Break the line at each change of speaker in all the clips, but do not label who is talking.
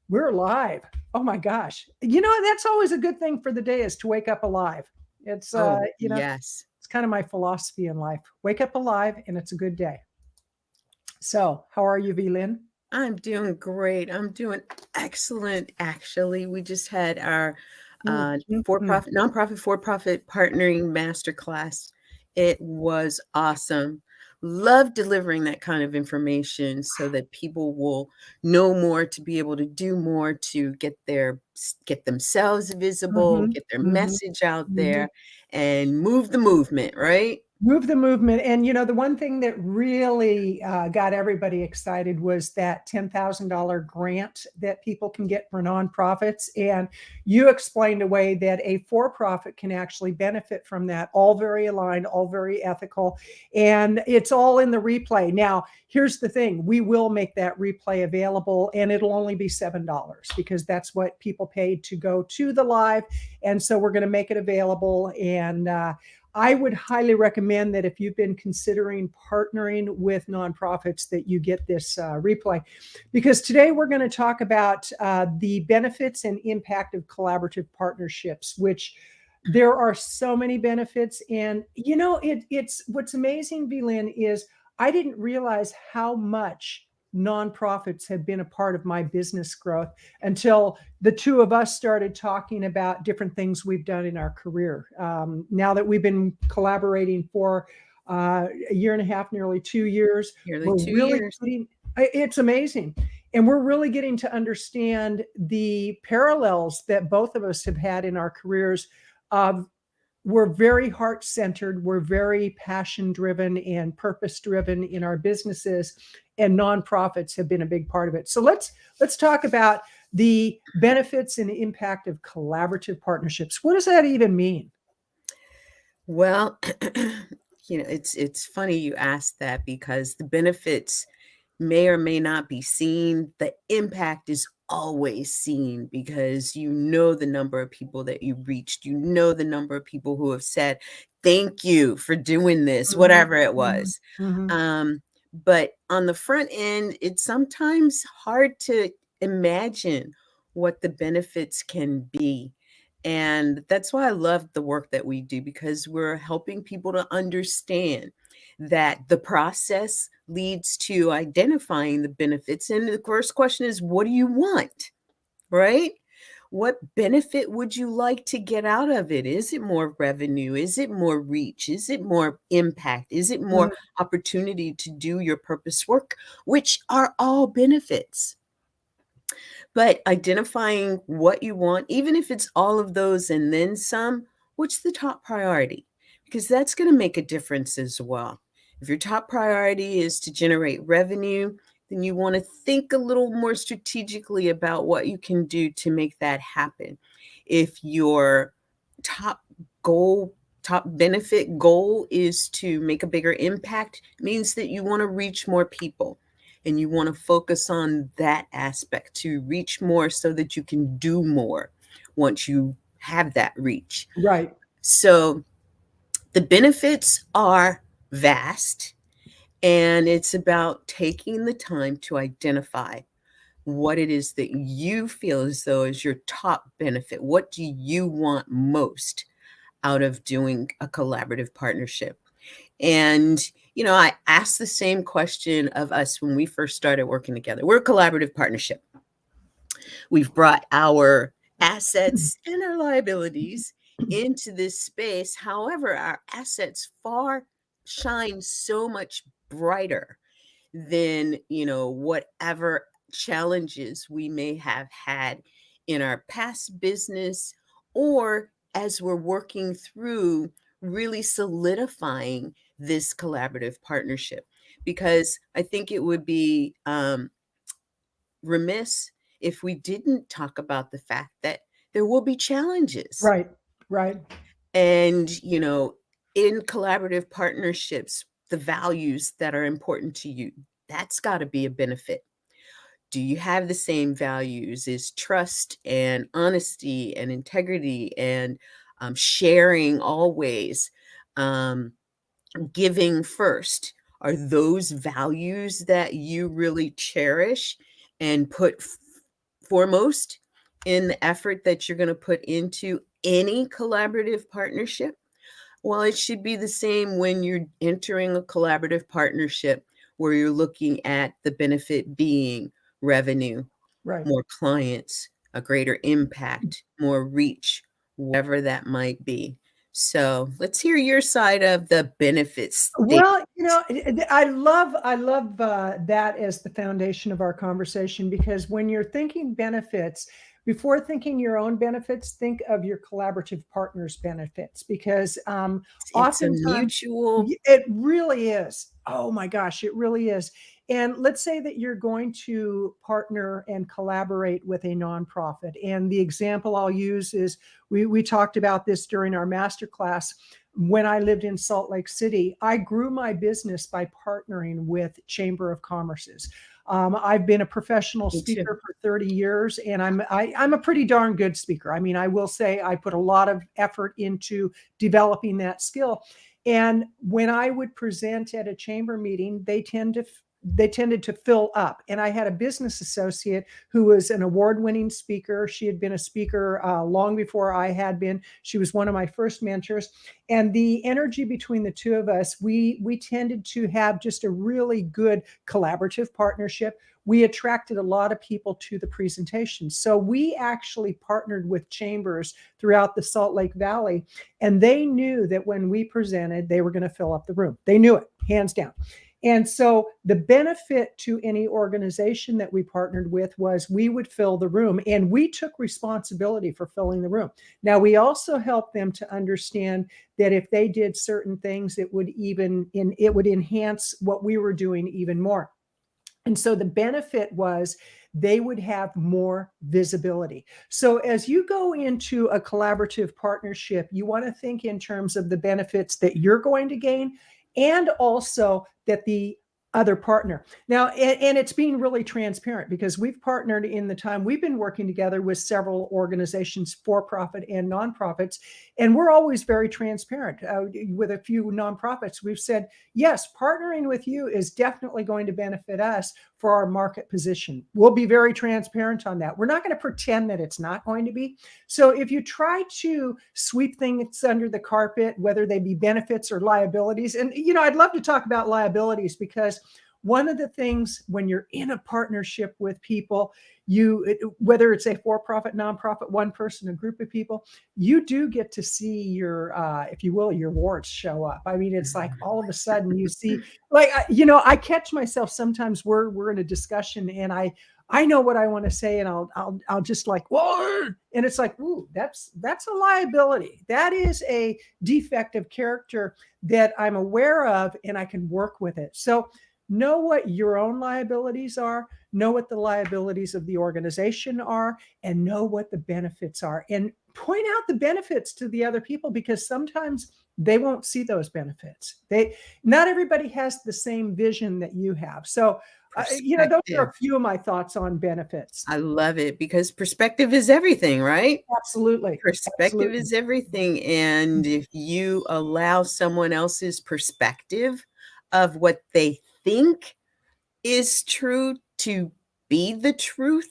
We're live. Oh my gosh. You know, that's always a good thing for the day is to wake up alive. It's
Oh, yes.
it's kind of my philosophy in life. Wake up alive and it's a good day. So, how are you, Lynn?
I'm doing great. I'm doing excellent, actually. We just had our
Mm, mm, mm.
nonprofit for-profit partnering masterclass. It was awesome. Love delivering that kind of information so that people will know more, to be able to do more, to get themselves visible,
Mhm,
get their
mhm,
message out
mhm.
there, and move the movement, right?
Move the movement. And, you know, the one thing that really got everybody excited was that $10,000 grant that people can get for nonprofits. And you explained a way that a for profit can actually benefit from that, all very aligned, all very ethical. And it's all in the replay. Now, here's the thing, we will make that replay available, and it'll only be $7 because that's what people paid to go to the live. And so we're going to make it available. And, I would highly recommend that if you've been considering partnering with nonprofits, that you get this replay, because today we're going to talk about the benefits and impact of collaborative partnerships, which there are so many benefits. And you know, it's what's amazing, Vlin, is I didn't realize how much nonprofits have been a part of my business growth until the two of us started talking about different things we've done in our career. Now that we've been collaborating for a year and a half, nearly 2 years,
Nearly
we're
two
really
years.
getting, it's amazing. And we're really getting to understand the parallels that both of us have had in our careers. Of We're very heart centered, we're very passion driven and purpose driven in our businesses, and nonprofits have been a big part of it. So let's talk about the benefits and impact of collaborative partnerships. What does that even mean?
Well, it's funny you asked that because the benefits may or may not be seen. The impact is always seen because you know the number of people that you reached. You know the number of people who have said, "Thank you for doing this,"
Mhm,
whatever it
mhm,
was.
mhm.
Um, but on the front end, it's sometimes hard to imagine what the benefits can be. And that's why I love the work that we do, because we're helping people to understand that the process leads to identifying the benefits. And the first question is, what do you want? Right? What benefit would you like to get out of it? Is it more revenue? Is it more reach? Is it more impact? Is it more
Mhm.
opportunity to do your purpose work? Which are all benefits. But identifying what you want, even if it's all of those and then some, what's the top priority? Because that's going to make a difference as well. If your top priority is to generate revenue, then you want to think a little more strategically about what you can do to make that happen. If your top goal, top benefit goal is to make a bigger impact, it means that you want to reach more people and you want to focus on that aspect to reach more so that you can do more once you have that reach.
Right.
So the benefits are vast, and it's about taking the time to identify what it is that you feel as though is your top benefit. What do you want most out of doing a collaborative partnership? And, I asked the same question of us when we first started working together. We're a collaborative partnership. We've brought our assets and our liabilities into this space. However, our assets far shine so much brighter than, whatever challenges we may have had in our past business, or as we're working through really solidifying this collaborative partnership. Because I think it would be remiss if we didn't talk about the fact that there will be challenges.
Right. Right.
And, in collaborative partnerships, the values that are important to you, that's got to be a benefit. Do you have the same values? Is trust and honesty and integrity and sharing always, um, giving first? Are those values that you really cherish and put foremost in the effort that you're going to put into any collaborative partnership. Well, it should be the same when you're entering a collaborative partnership where you're looking at the benefit being revenue,
Right.
more clients, a greater impact, more reach, whatever that might be. So let's hear your side of the benefits thing.
Well, I love that as the foundation of our conversation, because when you're thinking benefits, before thinking your own benefits, think of your collaborative partners' benefits, because
It's a
oftentimes
mutual.
it really is. Oh my gosh, it really is. And let's say that you're going to partner and collaborate with a nonprofit. And the example I'll use is we talked about this during our masterclass. When I lived in Salt Lake City, I grew my business by partnering with Chamber of Commerce's. I've been a professional
Me too.
speaker for 30 years, and I'm a pretty darn good speaker. I mean, I will say I put a lot of effort into developing that skill. And when I would present at a chamber meeting, they tended to fill up. And I had a business associate who was an award-winning speaker. She had been a speaker long before I had been. She was one of my first mentors. And the energy between the two of us, we tended to have just a really good collaborative partnership. We attracted a lot of people to the presentation. So we actually partnered with chambers throughout the Salt Lake Valley, and they knew that when we presented, they were going to fill up the room. They knew it, hands down. And so the benefit to any organization that we partnered with was we would fill the room, and we took responsibility for filling the room. Now, we also helped them to understand that if they did certain things, it would enhance what we were doing even more. And so the benefit was they would have more visibility. So as you go into a collaborative partnership, you want to think in terms of the benefits that you're going to gain, and also that the other partner. Now, and it's being really transparent, because we've partnered in the time we've been working together with several organizations, for profit and nonprofits, and we're always very transparent. With a few nonprofits, we've said, yes, partnering with you is definitely going to benefit us for our market position. We'll be very transparent on that. We're not going to pretend that it's not going to be. So if you try to sweep things under the carpet, whether they be benefits or liabilities, and I'd love to talk about liabilities, because one of the things when you're in a partnership with people, whether it's a for-profit, nonprofit, one person, a group of people, you do get to see your, if you will, your warts show up. I mean, it's like all of a sudden you see, like, I catch myself sometimes. We're in a discussion, and I know what I want to say, and I'll just like, whoa, and it's like, ooh, that's a liability. That is a defect of character that I'm aware of, and I can work with it. So know what your own liabilities are, know what the liabilities of the organization are, and know what the benefits are, and point out the benefits to the other people, because sometimes they won't see those benefits. Not everybody has the same vision that you have. So those are a
Perspective.
few of my thoughts on benefits.
I love it, because perspective is everything, right?
Absolutely.
Perspective
Absolutely.
is everything. And if you allow someone else's perspective of what they think is true to be the truth,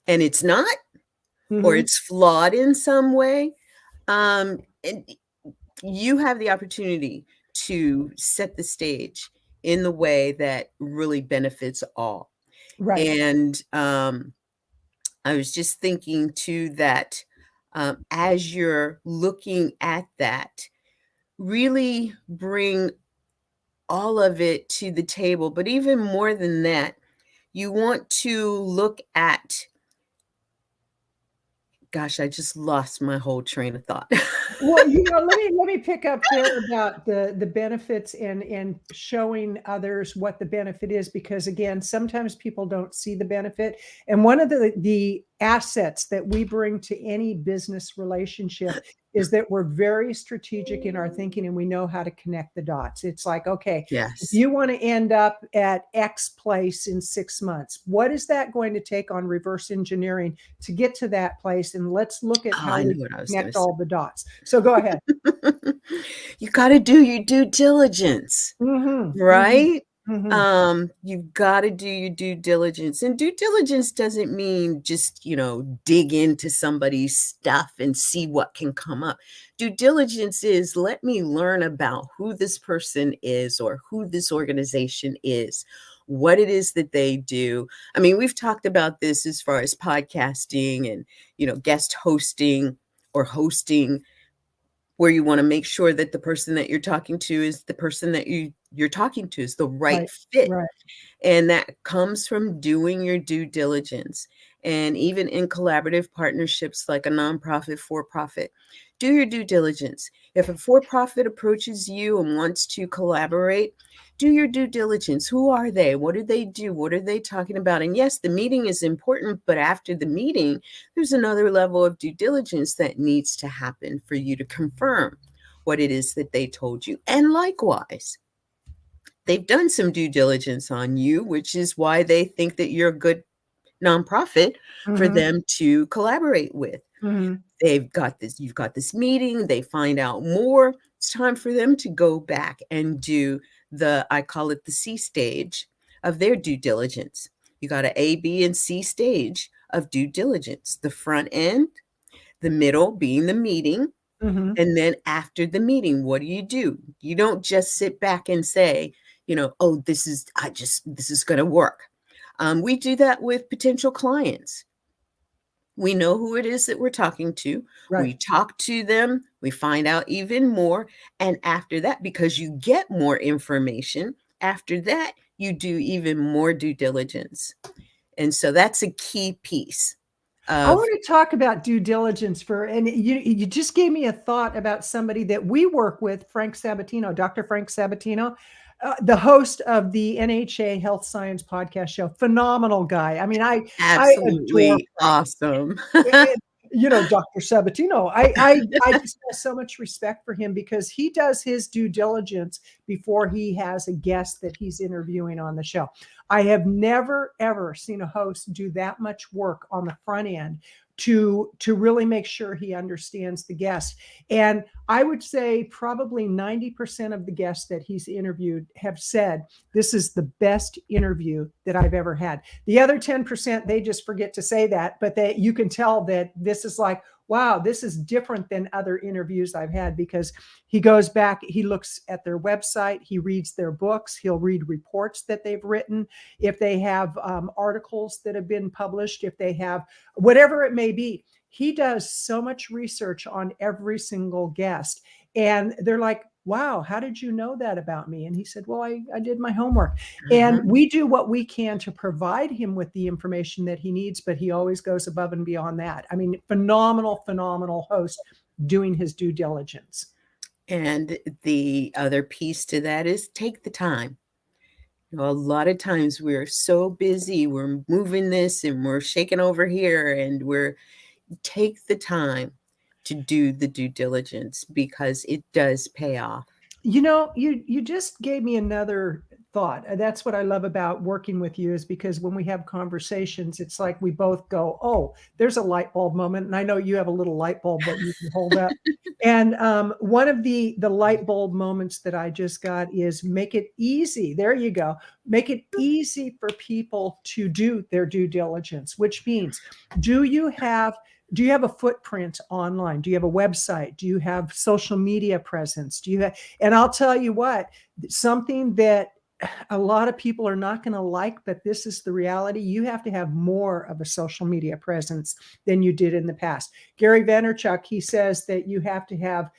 and it's not, or
Mhm.
it's flawed in some way, and you have the opportunity to set the stage in the way that really benefits all.
Right.
And I was just thinking too that as you're looking at that, really bring all of it to the table. But even more than that, you want to look at, gosh, I just lost my whole train of thought.
Well, let me pick up there about the benefits and showing others what the benefit is, because again, sometimes people don't see the benefit. And one of the assets that we bring to any business relationship is that we're very strategic in our thinking, and we know how to connect the dots. It's like, okay, if
Yes.
you want to end up at X place in 6 months, what is that going to take on reverse engineering to get to that place? And let's look at
Oh,
how
I know
we
what I was going
connect
to say.
all the dots. So go ahead.
You got to do your due diligence,
Mhm, mhm,
right?
Mhm.
You've got to do your due diligence. And due diligence doesn't mean just, dig into somebody's stuff and see what can come up. Due diligence is let me learn about who this person is or who this organization is, what it is that they do. I mean, we've talked about this as far as podcasting and, guest hosting or hosting, where you want to make sure that the person that you're talking to is the person that you're talking to is the right
Right.
fit.
Right.
And that comes from doing your due diligence. And even in collaborative partnerships like a nonprofit, for profit, do your due diligence. If a for profit approaches you and wants to collaborate, do your due diligence. Who are they? What do they do? What are they talking about? And yes, the meeting is important, but after the meeting, there's another level of due diligence that needs to happen for you to confirm what it is that they told you. And likewise, they've done some due diligence on you, which is why they think that you're a good nonprofit for
Mhm.
them to collaborate with.
Mhm.
You've got this meeting, they find out more. It's time for them to go back and do I call it the C stage of their due diligence. You got an A, B, and C stage of due diligence. The front end, the middle being the meeting,
Mhm.
and then after the meeting, what do? You don't just sit back and say, oh, this is going to work. We do that with potential clients. We know who it is that we're talking to.
Right.
We talk to them. We find out even more. And after that, because you get more information, after that, you do even more due diligence. And so that's a key piece
I
of
want to talk about due diligence and you just gave me a thought about somebody that we work with, Frank Sabatino, Dr. Frank Sabatino, the host of the NHA Health Science podcast show. Phenomenal guy. I mean, I adore
absolutely awesome.
and, Dr. Sabatino, I just have so much respect for him because he does his due diligence before he has a guest that he's interviewing on the show. I have never ever seen a host do that much work on the front end to really make sure he understands the guest. And I would say probably 90% of the guests that he's interviewed have said this is the best interview that I've ever had. The other 10%, they just forget to say that, but you can tell that this is like, wow, this is different than other interviews I've had because he goes back, he looks at their website, he reads their books, he'll read reports that they've written, if they have articles that have been published, if they have whatever it may be. He does so much research on every single guest. And they're like, wow, how did you know that about me? And he said, well, I did my homework. And
Uh-huh.
we do what we can to provide him with the information that he needs, but he always goes above and beyond that. I mean, phenomenal host doing his due diligence.
And the other piece to that is take the time. A lot of times we're so busy, we're moving this and we're shaking over here, and we're take the time to do the due diligence because it does pay off.
You just gave me another thought. That's what I love about working with you is because when we have conversations, it's like we both go, "Oh, there's a light bulb moment," and I know you have a little light bulb that you can hold up. And one of the light bulb moments that I just got is make it easy. There you go. Make it easy for people to do their due diligence, which means, do you have do you have a footprint online? Do you have a website? Do you have social media presence? Do you have, and I'll tell you what, something that a lot of people are not going to like, but this is the reality. You have to have more of a social media presence than you did in the past. Gary Vaynerchuk, he says that you have to have,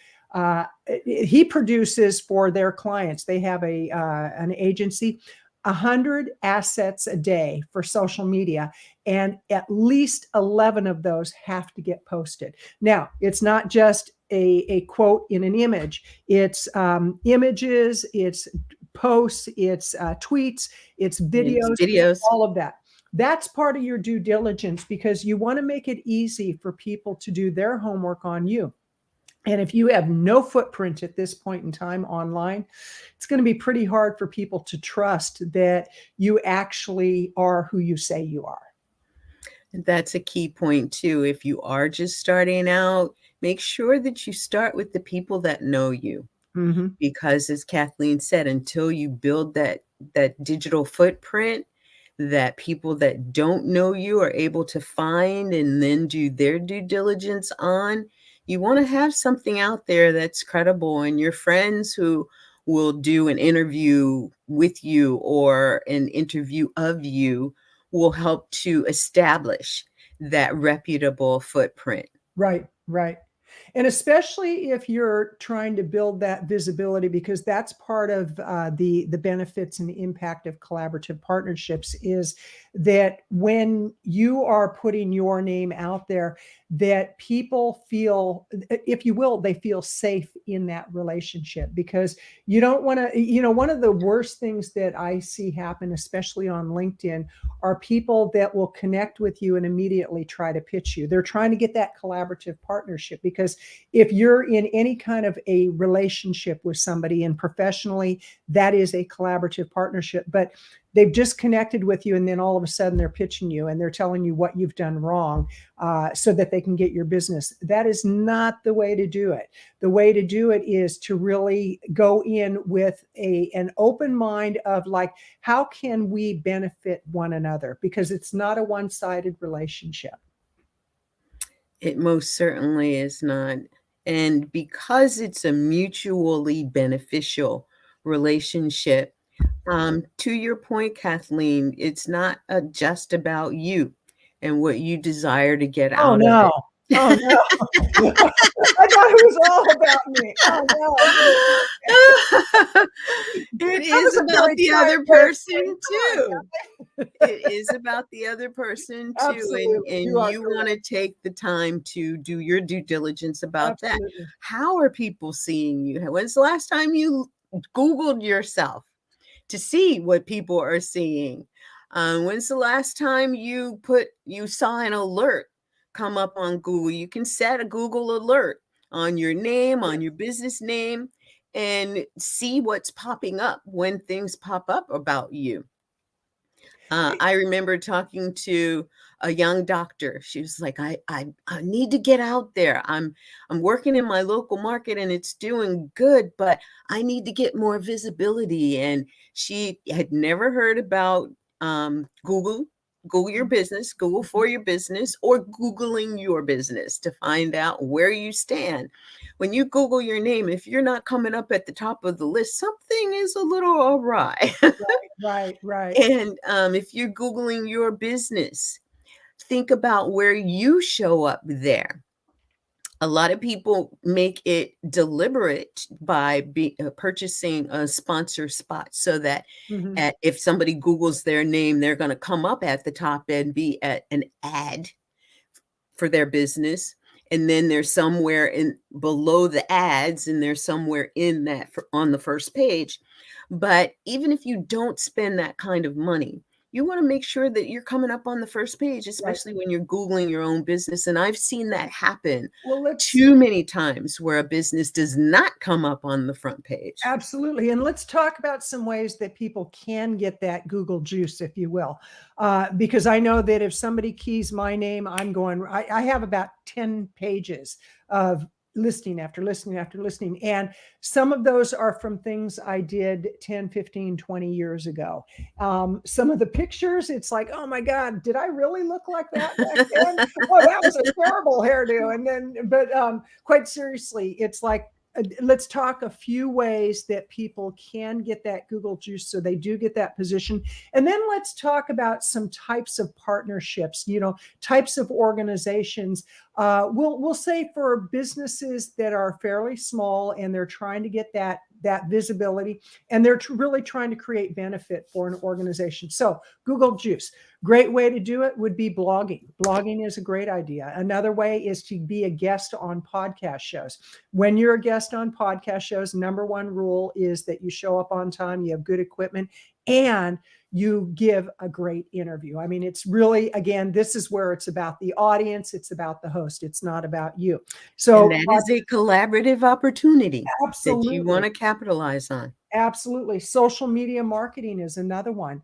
he produces for their clients. They have an agency, 100 assets a day for social media, and at least 11 of those have to get posted. Now, it's not just a quote in an image. It's images, it's posts, it's tweets, it's
It's
videos, it's
videos.
all of that. That's part of your due diligence because you want to make it easy for people to do their homework on you. And if you have no footprint at this point in time online, it's going to be pretty hard for people to trust that you actually are who you say you are.
That's a key point too. If you are just starting out, make sure that you start with the people that know you.
Mm-hmm.
Because as Kathleen said, until you build that that digital footprint that people that don't know you are able to find and then do their due diligence on. You want to have something out there that's credible, and your friends who will do an interview with you or an interview of you will help to establish that reputable footprint.
Right, right. And especially if you're trying to build that visibility, because that's part of the benefits and the impact of collaborative partnerships, is that when you are putting your name out there, that people feel, if you will, they feel safe in that relationship, because you don't want to, one of the worst things that I see happen, especially on LinkedIn, are people that will connect with you and immediately try to pitch you. They're trying to get that collaborative partnership, because if you're in any kind of a relationship with somebody, and professionally, that is a collaborative partnership, but they've just connected with you, and then all of a sudden they're pitching you and they're telling you what you've done wrong, so that they can get your business. That is not the way to do it. The way to do it is to really go in with an open mind of like, how can we benefit one another? Because it's not a one-sided relationship.
It most certainly is not. And because it's a mutually beneficial relationship, to your point, Kathleen, it's not just about you and what you desire to get
Oh
out of
no.
it.
Oh no. I thought it was all about me. Oh no.
It
That
is
was a
about
very
the
kind
other
way of
person
saying,
too. It is about the other person too,
absolutely.
and
You are
you
correct.
wanna take the time to do your due diligence about that.
Absolutely.
How are people seeing you? When's the last time you Googled yourself to see what people are seeing? When's the last time you saw an alert come up on Google? You can set a Google alert on your name, on your business name, and see what's popping up when things pop up about you. I remember talking to a young doctor. She was like, I need to get out there. I'm working in my local market and it's doing good, but I need to get more visibility." And she had never heard about Google your business, Google for your business, or Googling your business to find out where you stand. When you Google your name, if you're not coming up at the top of the list, something is a little awry.
Right, right.
And if you're Googling your business, think about where you show up there. A lot of people make it deliberate by purchasing a sponsor spot so that
Mhm.
if somebody Googles their name, they're going to come up at the top and be at an ad for their business. And then there's somewhere in below the ads, and there's somewhere in that on the first page. But even if you don't spend that kind of money, you want to make sure that you're coming up on the first page,
Right.
especially when you're Googling your own business. And I've seen that happen
Well, let's
too many times where a business does not come up on the front page.
absolutely. And let's talk about some ways that people can get that Google juice, if you will. Because I know that if somebody keys my name, I have about 10 pages of listing after listing after listing. And some of those are from things I did 10, 15, 20 years ago. Some of the pictures, it's like, oh my God, did I really look like that back then? Oh, that was a terrible hairdo. And then, but quite seriously, it's like, let's talk a few ways that people can get that Google juice so they do get that position. And then let's talk about some types of partnerships, types of organizations. We'll say for businesses that are fairly small and they're trying to get that visibility, and they're really trying to create benefit for an organization. So Google juice. Great way to do it would be blogging. Blogging is a great idea. Another way is to be a guest on podcast shows. When you're a guest on podcast shows, number one rule is that you show up on time, you have good equipment, and you give a great interview. I mean, it's really, again, this is where it's about the audience, it's about the host, it's not about you.
And
So
that is a collaborative opportunity that you want
absolutely.
to capitalize on.
Absolutely. Social media marketing is another one.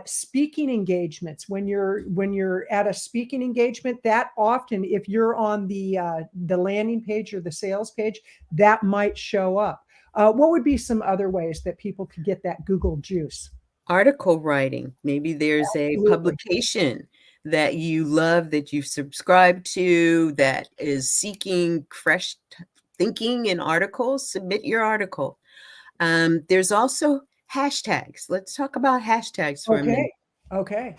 Speaking engagements. When you're at a speaking engagement, that often, if you're on the landing page or the sales page, that might show up. What would be some other ways that people could get that Google juice?
Article writing. Maybe there's a
Absolutely.
publication that you love, that you've subscribed to, that is seeking fresh thinking in articles. Submit your article. There's also hashtags. Let's talk about hashtags for a minute.
Okay.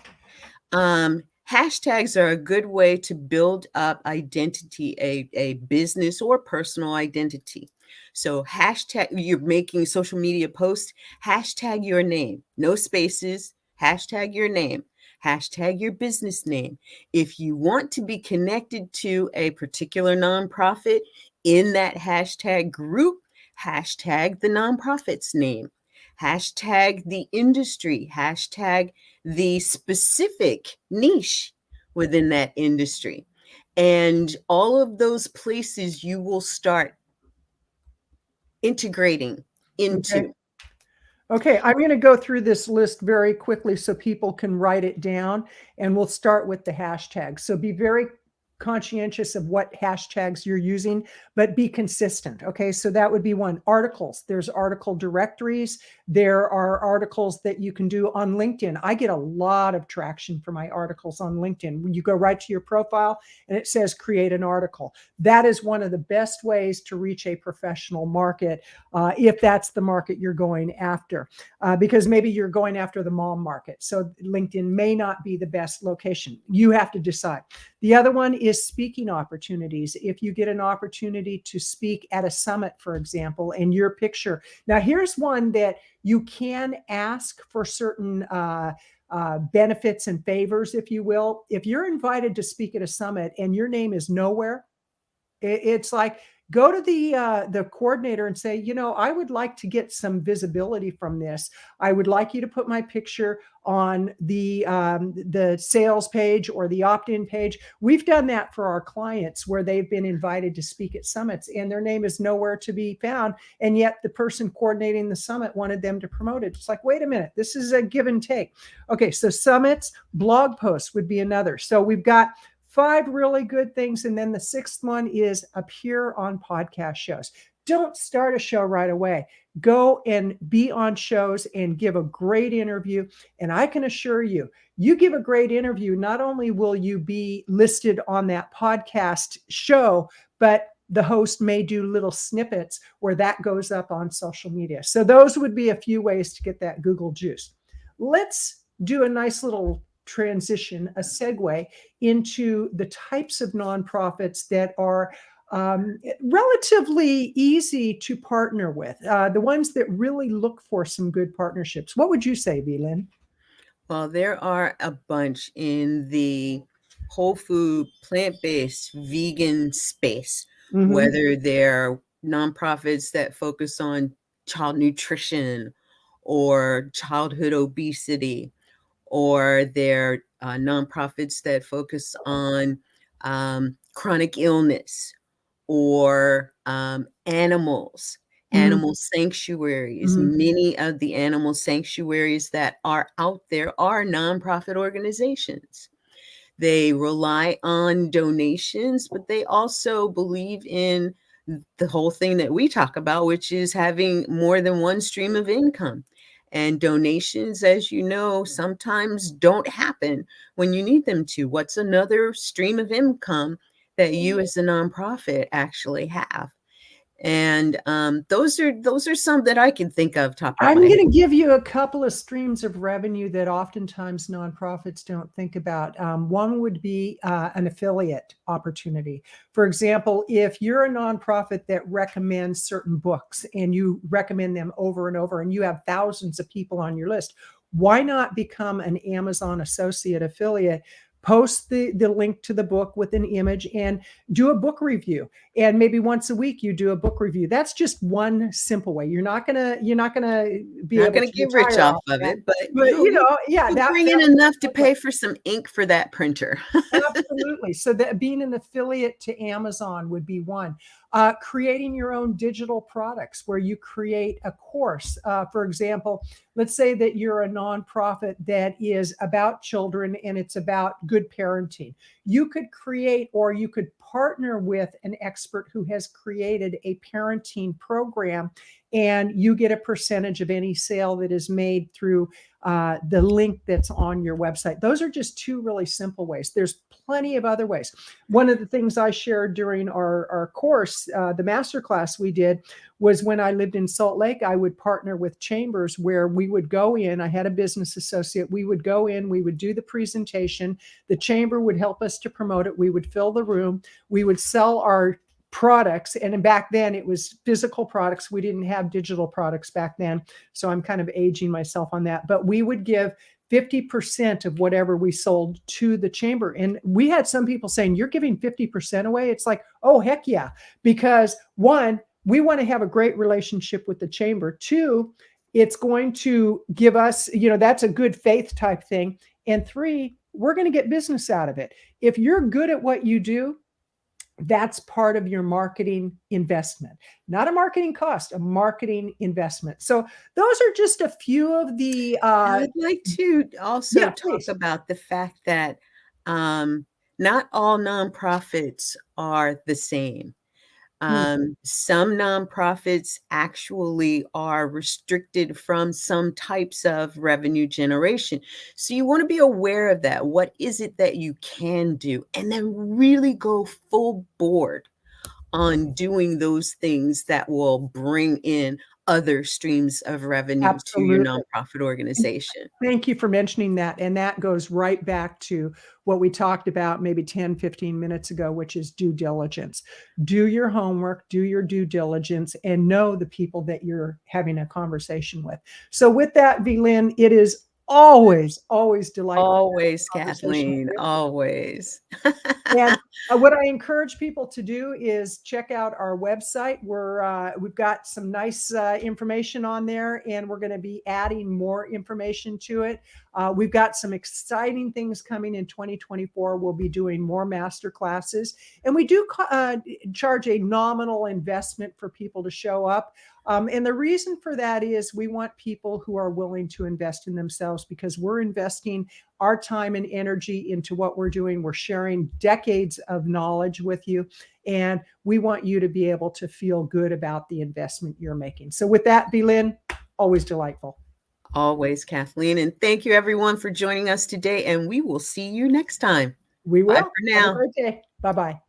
Okay.
Hashtags are a good way to build up identity, a business or personal identity. So hashtag, you're making social media posts, hashtag your name, no spaces, hashtag your name, hashtag your business name. If you want to be connected to a particular nonprofit in that hashtag group, hashtag the nonprofit's name, hashtag the industry, hashtag the specific niche within that industry. And all of those places you will start integrating
Okay.
into.
Okay, I'm going to go through this list very quickly so people can write it down, and we'll start with the hashtags. So be very conscientious of what hashtags you're using, but be consistent. Okay, so that would be one. Articles. There's article directories. There are articles that you can do on LinkedIn. I get a lot of traction for my articles on LinkedIn. When you go right to your profile and it says create an article, that is one of the best ways to reach a professional market, if that's the market you're going after, because maybe you're going after the mall market. So LinkedIn may not be the best location. You have to decide. The other one is speaking opportunities. If you get an opportunity to speak at a summit, for example, and your picture. Now, here's one that you can ask for certain benefits and favors, if you will. If you're invited to speak at a summit and your name is nowhere, it's like, go to the coordinator and say, I would like to get some visibility from this. I would like you to put my picture on the sales page or the opt-in page. We've done that for our clients where they've been invited to speak at summits and their name is nowhere to be found, and yet the person coordinating the summit wanted them to promote it. It's like, wait a minute, this is a give and take. Okay, so summits, blog posts would be another. So we've got 5 really good things. And then the 6th one is appear on podcast shows. Don't start a show right away. Go and be on shows and give a great interview. And I can assure you, you give a great interview, not only will you be listed on that podcast show, but the host may do little snippets where that goes up on social media. So those would be a few ways to get that Google juice. Let's do a nice little transition, a segue into the types of nonprofits that are relatively easy to partner with, the ones that really look for some good partnerships. What would you say, Vlyn?
Well, there are a bunch in the whole food, plant-based, vegan space,
Mm-hmm.
whether they're nonprofits that focus on child nutrition or childhood obesity, or they're nonprofits that focus on chronic illness, or animals,
Mm-hmm.
animal sanctuaries.
Mm-hmm.
Many of the animal sanctuaries that are out there are nonprofit organizations. They rely on donations, but they also believe in the whole thing that we talk about, which is having more than one stream of income. And donations, as you know, sometimes don't happen when you need them to. What's another stream of income that you as a nonprofit actually have? And those are some that I can think of top of
I'm
my head.
going to give you a couple of streams of revenue that oftentimes nonprofits don't think about. One would be an affiliate opportunity. For example, if you're a nonprofit that recommends certain books and you recommend them over and over, and you have thousands of people on your list, why not become an Amazon associate affiliate? Post the link to the book with an image and do a book review. And maybe once a week you do a book review. That's just one simple way. You're not gonna be
Not
able
going
to
to get rich
retire
off
off
of
that.
it, but
But yeah,
you'll
that
bring in
would be
enough to
one way.
pay for some ink for that printer.
Absolutely. So that being an affiliate to Amazon would be one. Creating your own digital products where you create a course. For example, let's say that you're a nonprofit that is about children and it's about good parenting. You could create, or you could partner with an expert who has created a parenting program and you get a percentage of any sale that is made through the link that's on your website. Those are just two really simple ways. There's plenty of other ways. One of the things I shared during our course, the masterclass we did, was when I lived in Salt Lake, I would partner with chambers where we would go in. I had a business associate. We would go in, we would do the presentation. The chamber would help us to promote it. We would fill the room. We would sell our products. And back then it was physical products. We didn't have digital products back then. So I'm kind of aging myself on that. But we would give 50% of whatever we sold to the chamber. And we had some people saying, "You're giving 50% away?" It's like, oh, heck yeah. Because one, we want to have a great relationship with the chamber. Two, it's going to give us, that's a good faith type thing. And three, we're going to get business out of it. If you're good at what you do, that's part of your marketing investment, not a marketing cost, a marketing investment. So those are just a few of the
I'd like to also
yeah,
talk
please.
about the fact that not all nonprofits are the same. Some nonprofits actually are restricted from some types of revenue generation. So you want to be aware of that. What is it that you can do? And then really go full board on doing those things that will bring in other streams of revenue to your
Absolutely.
nonprofit organization.
Thank you for mentioning that. And that goes right back to what we talked about maybe 10, 15 minutes ago, which is due diligence. Do your homework, do your due diligence, and know the people that you're having a conversation with. So with that, Vlyn, it is always delightful to have
Always,
a conversation
Kathleen,
with you.
always.
And what I encourage people to do is check out our website. We've got some nice information on there, and we're going to be adding more information to it. We've got some exciting things coming in 2024. We'll be doing more master classes, and we do charge a nominal investment for people to show up. And the reason for that is we want people who are willing to invest in themselves, because we're investing our time and energy into what we're doing. We're sharing decades of knowledge with you, and we want you to be able to feel good about the investment you're making. So with that, Vlyn, always delightful.
Always, Kathleen. And thank you, everyone, for joining us today. And we will see you next time.
We
Bye
will.
for
Have a
now.
great day. Bye-bye.